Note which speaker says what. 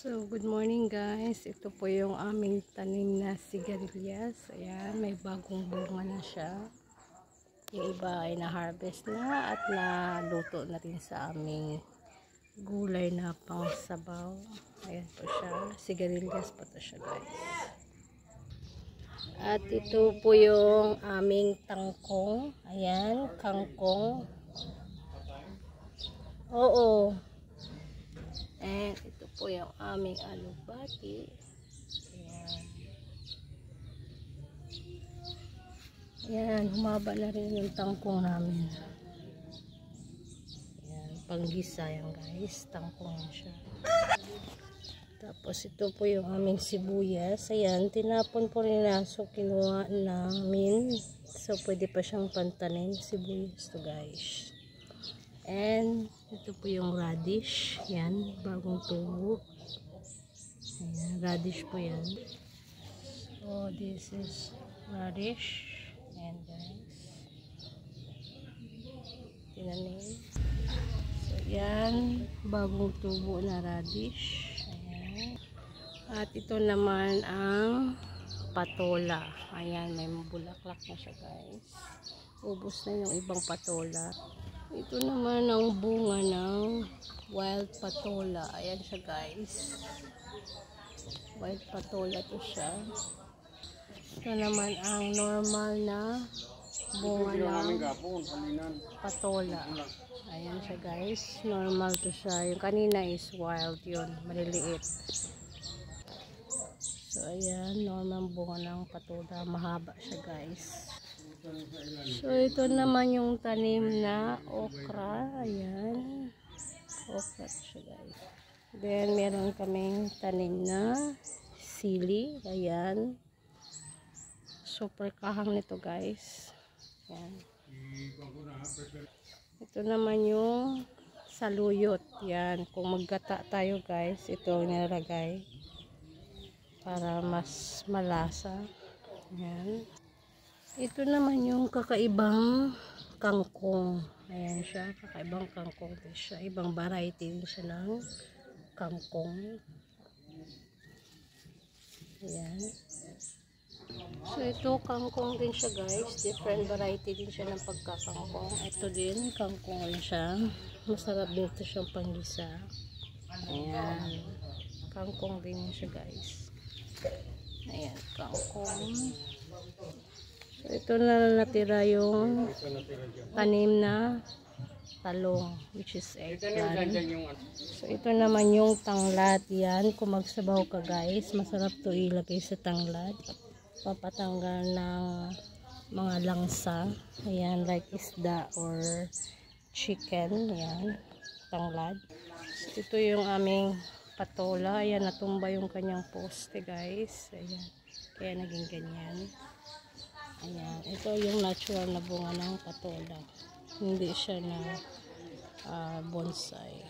Speaker 1: So, good morning guys. Ito po yung aming tanim na sigarilyas. Ayan, may bagong bunga na siya. Yung iba ay na-harvest na at naluto na rin sa aming gulay na pangsabaw. Ayan po siya. Sigarilyas po to siya guys. At ito po yung aming tangkong. Ayan, kangkong. Oo. And ito po yung aming alubati. Ayan. Ayan, humaba na rin yung tangkong namin. Ayan, panggisa yan guys. Tangkong siya. Tapos ito po yung aming sibuyas. Ayan, tinapon po rin na. So, kinuha namin. So, pwede pa siyang pantanin. Sibuyas to guys. And ito po yung radish. Yan, bagong tubo. Ayan, radish po yan. So, this is radish. Ayan guys. Tinanim. So, yan, bagong tubo na radish. Ayan. At ito naman ang patola. Ayan, may bulaklak na siya guys. Ubos na yung ibang patola. Ito naman ang bunga ng wild patola. Ayan siya guys. Wild patola to siya. Ito naman ang normal na bunga ng patola. Ayan siya guys. Normal to siya. Yung kanina is wild yun. Maliliit. So ayan. Normal bunga ng patola. Mahaba siya guys. So, ito naman yung tanim na okra. Ayan. Okra siya guys. Then, meron kaming tanim na sili. Ayan. Super kahang nito guys. Ayan. Ito naman yung saluyot. Ayan. Kung maggata tayo guys, ito nilagay para mas malasa. Ayan. Ito naman yung kakaibang kangkong. Ayan siya, kakaibang kangkong din siya. Ibang variety din siya ng kangkong. Ayan. So ito kangkong din siya guys. Different variety din siya ng pagkakangkong. Ito din, kangkong rin siya. Masarap din ito siyang panggisa. Ayan. Kangkong din siya guys. Ayan, kangkong. So, ito na natira yung tanim na talong, which is eggplant. So, ito naman yung tanglad. Yan, kung magsabaw ka guys, masarap to ilagay sa tanglad. Papatanggal ng mga langsa. Ayan, like isda or chicken. Ayan, tanglad. So, ito yung aming patola. Ayan, natumba yung kanyang poste guys. Ayan, kaya naging ganyan. Ayan, ito yung natural na bunga ng patola. Hindi siya na bonsai.